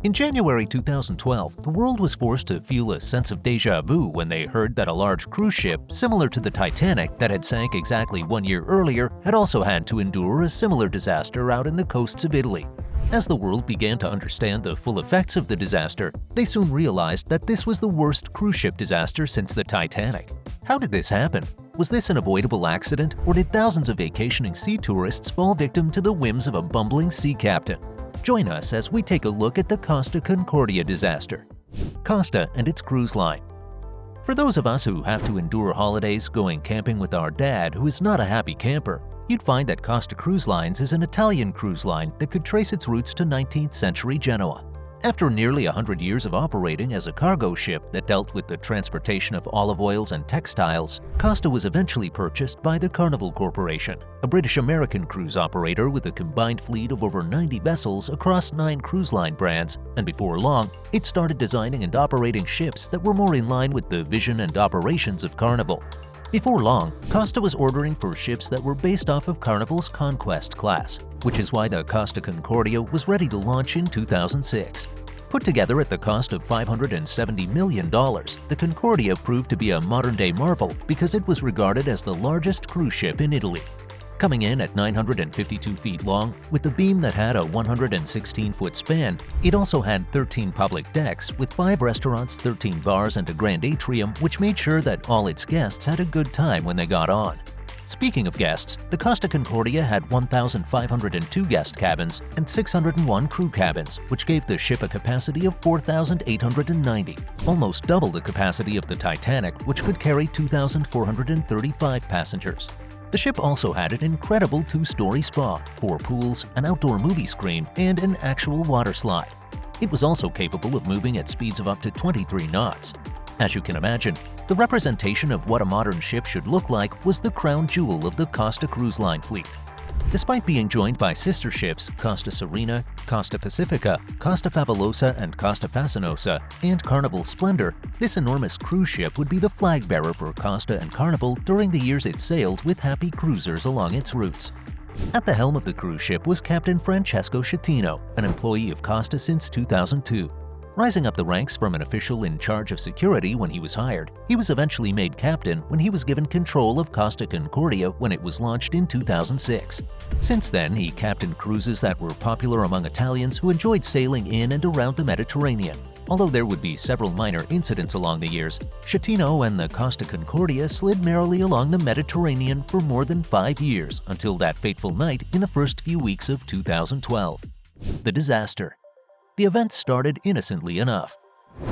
In January 2012, the world was forced to feel a sense of déjà vu when they heard that a large cruise ship, similar to the Titanic that had sank exactly 1 year earlier, had also had to endure a similar disaster out in the coasts of Italy. As the world began to understand the full effects of the disaster, they soon realized that this was the worst cruise ship disaster since the Titanic. How did this happen? Was this an avoidable accident, or did thousands of vacationing sea tourists fall victim to the whims of a bumbling sea captain? Join us as we take a look at the Costa Concordia disaster. Costa and its cruise line. For those of us who have to endure holidays going camping with our dad, who is not a happy camper, you'd find that Costa Cruise Lines is an Italian cruise line that could trace its roots to 19th century Genoa. After nearly 100 years of operating as a cargo ship that dealt with the transportation of olive oils and textiles, Costa was eventually purchased by the Carnival Corporation, a British-American cruise operator with a combined fleet of over 90 vessels across 9 cruise line brands, and before long, it started designing and operating ships that were more in line with the vision and operations of Carnival. Before long, Costa was ordering for ships that were based off of Carnival's Conquest class, which is why the Costa Concordia was ready to launch in 2006. Put together at the cost of $570 million, the Concordia proved to be a modern-day marvel because it was regarded as the largest cruise ship in Italy. Coming in at 952 feet long, with a beam that had a 116-foot span, it also had 13 public decks with 5 restaurants, 13 bars, and a grand atrium, which made sure that all its guests had a good time when they got on. Speaking of guests, the Costa Concordia had 1,502 guest cabins and 601 crew cabins, which gave the ship a capacity of 4,890, almost double the capacity of the Titanic, which could carry 2,435 passengers. The ship also had an incredible 2-story spa, 4 pools, an outdoor movie screen, and an actual water slide. It was also capable of moving at speeds of up to 23 knots. As you can imagine, the representation of what a modern ship should look like was the crown jewel of the Costa Cruise Line fleet. Despite being joined by sister ships Costa Serena, Costa Pacifica, Costa Favolosa, and Costa Fascinosa, and Carnival Splendor, this enormous cruise ship would be the flag bearer for Costa and Carnival during the years it sailed with happy cruisers along its routes. At the helm of the cruise ship was Captain Francesco Schettino, an employee of Costa since 2002. Rising up the ranks from an official in charge of security when he was hired, he was eventually made captain when he was given control of Costa Concordia when it was launched in 2006. Since then, he captained cruises that were popular among Italians who enjoyed sailing in and around the Mediterranean. Although there would be several minor incidents along the years, Schettino and the Costa Concordia slid merrily along the Mediterranean for more than 5 years until that fateful night in the first few weeks of 2012. The disaster. The event started innocently enough.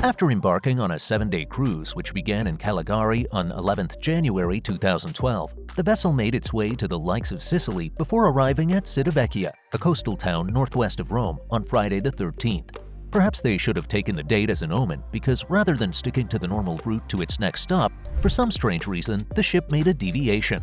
After embarking on a 7-day cruise which began in Cagliari on 11th January 2012, the vessel made its way to the likes of Sicily before arriving at Civitavecchia, a coastal town northwest of Rome, on Friday the 13th. Perhaps they should have taken the date as an omen because rather than sticking to the normal route to its next stop, for some strange reason, the ship made a deviation.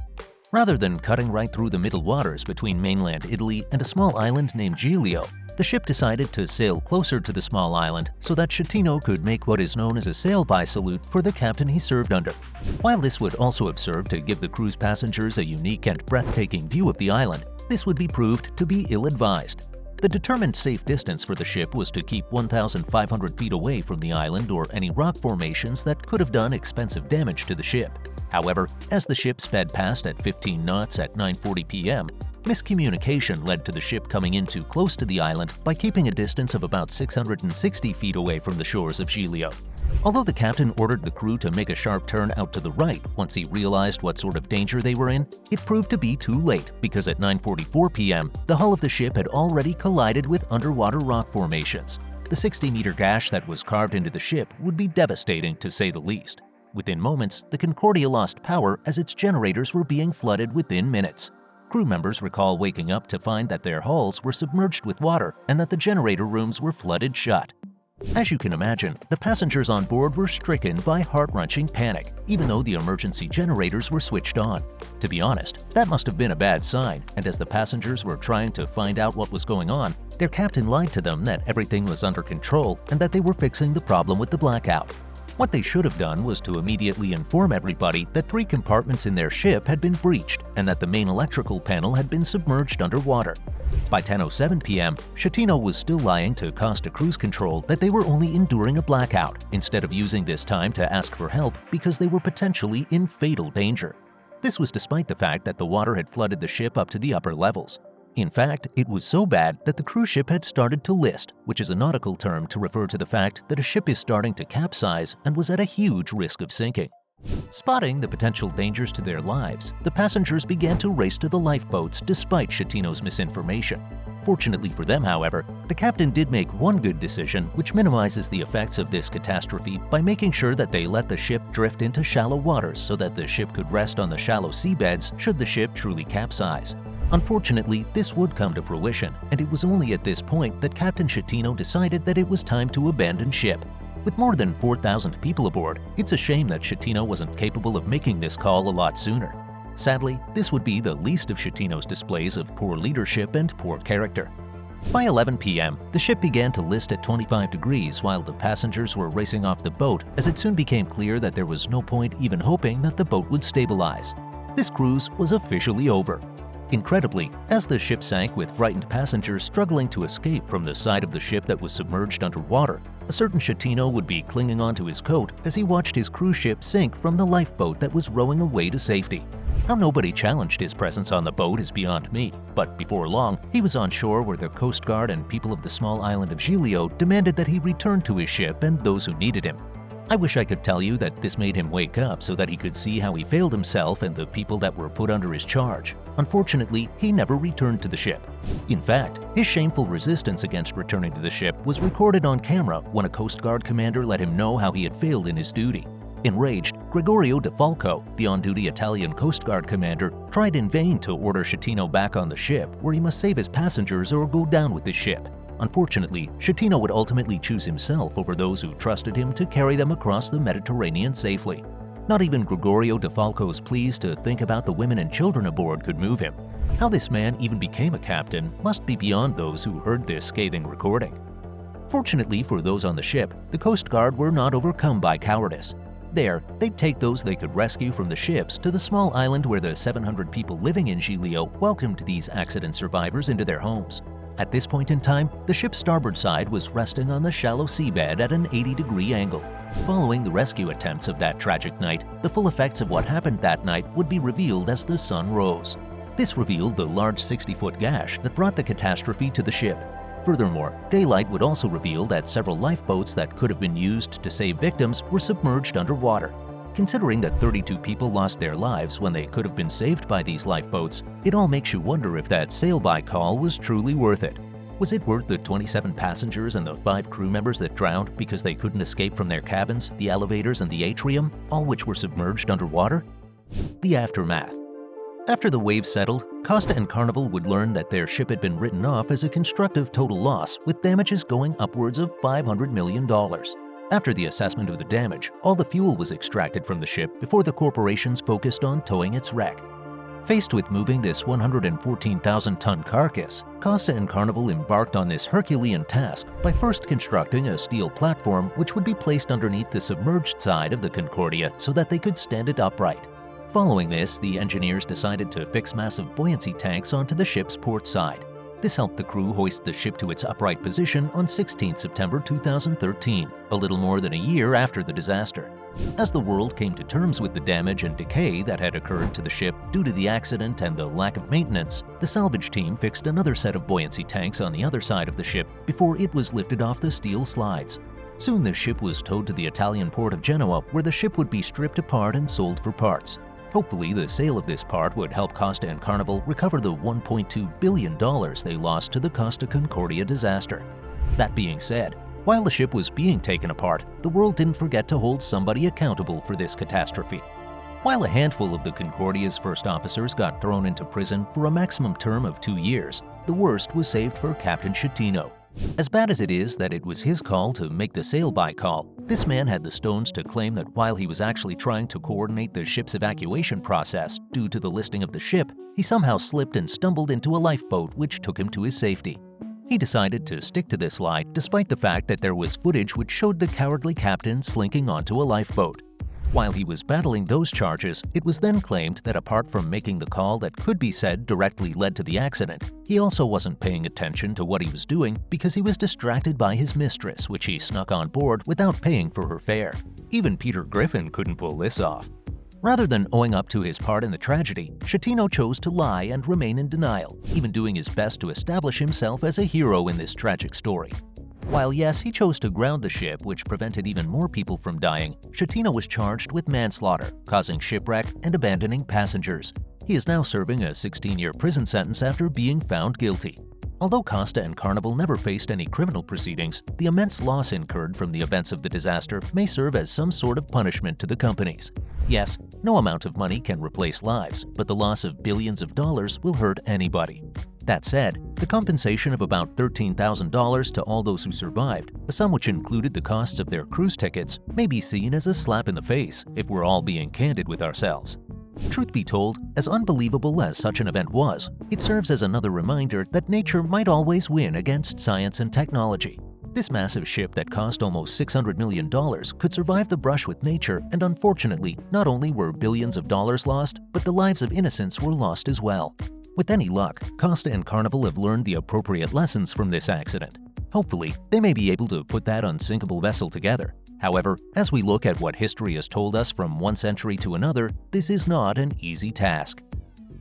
Rather than cutting right through the middle waters between mainland Italy and a small island named Giglio, the ship decided to sail closer to the small island so that Schettino could make what is known as a sail-by salute for the captain he served under. While this would also have served to give the cruise passengers a unique and breathtaking view of the island, this would be proved to be ill-advised. The determined safe distance for the ship was to keep 1,500 feet away from the island or any rock formations that could have done expensive damage to the ship. However, as the ship sped past at 15 knots at 9:40 p.m., miscommunication led to the ship coming in too close to the island by keeping a distance of about 660 feet away from the shores of Giglio. Although the captain ordered the crew to make a sharp turn out to the right once he realized what sort of danger they were in, it proved to be too late because at 9:44 p.m., the hull of the ship had already collided with underwater rock formations. The 60-meter gash that was carved into the ship would be devastating to say the least. Within moments, the Concordia lost power as its generators were being flooded within minutes. Crew members recall waking up to find that their hulls were submerged with water and that the generator rooms were flooded shut. As you can imagine, the passengers on board were stricken by heart-wrenching panic, even though the emergency generators were switched on. To be honest, that must have been a bad sign, and as the passengers were trying to find out what was going on, their captain lied to them that everything was under control and that they were fixing the problem with the blackout. What they should have done was to immediately inform everybody that 3 compartments in their ship had been breached and that the main electrical panel had been submerged underwater. By 10:07 p.m., Schettino was still lying to Costa Cruise Control that they were only enduring a blackout instead of using this time to ask for help because they were potentially in fatal danger. This was despite the fact that the water had flooded the ship up to the upper levels. In fact, it was so bad that the cruise ship had started to list, which is a nautical term to refer to the fact that a ship is starting to capsize and was at a huge risk of sinking. Spotting the potential dangers to their lives, the passengers began to race to the lifeboats despite Schettino's misinformation. Fortunately for them, however, the captain did make one good decision which minimizes the effects of this catastrophe by making sure that they let the ship drift into shallow waters so that the ship could rest on the shallow seabeds should the ship truly capsize. Unfortunately, this would come to fruition, and it was only at this point that Captain Schettino decided that it was time to abandon ship. With more than 4,000 people aboard, it's a shame that Schettino wasn't capable of making this call a lot sooner. Sadly, this would be the least of Schettino's displays of poor leadership and poor character. By 11 p.m., the ship began to list at 25 degrees while the passengers were racing off the boat, as it soon became clear that there was no point even hoping that the boat would stabilize. This cruise was officially over. Incredibly, as the ship sank with frightened passengers struggling to escape from the side of the ship that was submerged underwater, a certain Schettino would be clinging onto his coat as he watched his cruise ship sink from the lifeboat that was rowing away to safety. How nobody challenged his presence on the boat is beyond me, but before long, he was on shore where the Coast Guard and people of the small island of Giglio demanded that he return to his ship and those who needed him. I wish I could tell you that this made him wake up so that he could see how he failed himself and the people that were put under his charge. Unfortunately, he never returned to the ship. In fact, his shameful resistance against returning to the ship was recorded on camera when a Coast Guard commander let him know how he had failed in his duty. Enraged, Gregorio De Falco, the on-duty Italian Coast Guard commander, tried in vain to order Schettino back on the ship, where he must save his passengers or go down with the ship. Unfortunately, Schettino would ultimately choose himself over those who trusted him to carry them across the Mediterranean safely. Not even Gregorio De Falco's pleas to think about the women and children aboard could move him. How this man even became a captain must be beyond those who heard this scathing recording. Fortunately for those on the ship, the Coast Guard were not overcome by cowardice. There, they'd take those they could rescue from the ships to the small island where the 700 people living in Giglio welcomed these accident survivors into their homes. At this point in time, the ship's starboard side was resting on the shallow seabed at an 80-degree angle. Following the rescue attempts of that tragic night, the full effects of what happened that night would be revealed as the sun rose. This revealed the large 60-foot gash that brought the catastrophe to the ship. Furthermore, daylight would also reveal that several lifeboats that could have been used to save victims were submerged underwater. Considering that 32 people lost their lives when they could have been saved by these lifeboats, it all makes you wonder if that sail-by call was truly worth it. Was it worth the 27 passengers and the 5 crew members that drowned because they couldn't escape from their cabins, the elevators, and the atrium, all which were submerged underwater? The aftermath. After the waves settled, Costa and Carnival would learn that their ship had been written off as a constructive total loss, with damages going upwards of $500 million. After the assessment of the damage, all the fuel was extracted from the ship before the corporations focused on towing its wreck. Faced with moving this 114,000-ton carcass, Costa and Carnival embarked on this Herculean task by first constructing a steel platform which would be placed underneath the submerged side of the Concordia so that they could stand it upright. Following this, the engineers decided to fix massive buoyancy tanks onto the ship's port side. This helped the crew hoist the ship to its upright position on 16 September 2013, a little more than a year after the disaster. As the world came to terms with the damage and decay that had occurred to the ship due to the accident and the lack of maintenance, the salvage team fixed another set of buoyancy tanks on the other side of the ship before it was lifted off the steel slides. Soon the ship was towed to the Italian port of Genoa, where the ship would be stripped apart and sold for parts. Hopefully, the sale of this part would help Costa and Carnival recover the $1.2 billion they lost to the Costa Concordia disaster. That being said, while the ship was being taken apart, the world didn't forget to hold somebody accountable for this catastrophe. While a handful of the Concordia's first officers got thrown into prison for a maximum term of 2 years, the worst was saved for Captain Schettino. As bad as it is that it was his call to make the sail-by call, this man had the stones to claim that while he was actually trying to coordinate the ship's evacuation process due to the listing of the ship, he somehow slipped and stumbled into a lifeboat which took him to his safety. He decided to stick to this lie despite the fact that there was footage which showed the cowardly captain slinking onto a lifeboat. While he was battling those charges, it was then claimed that apart from making the call that could be said directly led to the accident, he also wasn't paying attention to what he was doing because he was distracted by his mistress, which he snuck on board without paying for her fare. Even Peter Griffin couldn't pull this off. Rather than owing up to his part in the tragedy, Schettino chose to lie and remain in denial, even doing his best to establish himself as a hero in this tragic story. While yes, he chose to ground the ship, which prevented even more people from dying, Schettino was charged with manslaughter, causing shipwreck, and abandoning passengers. He is now serving a 16-year prison sentence after being found guilty. Although Costa and Carnival never faced any criminal proceedings, the immense loss incurred from the events of the disaster may serve as some sort of punishment to the companies. Yes, no amount of money can replace lives, but the loss of billions of dollars will hurt anybody. That said, the compensation of about $13,000 to all those who survived, a sum which included the costs of their cruise tickets, may be seen as a slap in the face if we're all being candid with ourselves. Truth be told, as unbelievable as such an event was, it serves as another reminder that nature might always win against science and technology. This massive ship that cost almost $600 million could survive the brush with nature, and unfortunately, not only were billions of dollars lost, but the lives of innocents were lost as well. With any luck, Costa and Carnival have learned the appropriate lessons from this accident. Hopefully, they may be able to put that unsinkable vessel together. However, as we look at what history has told us from one century to another, this is not an easy task.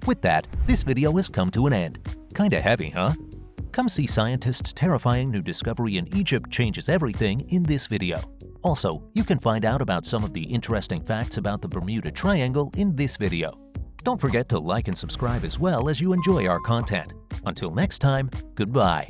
With that, this video has come to an end. Kinda heavy, huh? Come see scientists' terrifying new discovery in Egypt changes everything in this video. Also, you can find out about some of the interesting facts about the Bermuda Triangle in this video. Don't forget to like and subscribe as well as you enjoy our content. Until next time, goodbye.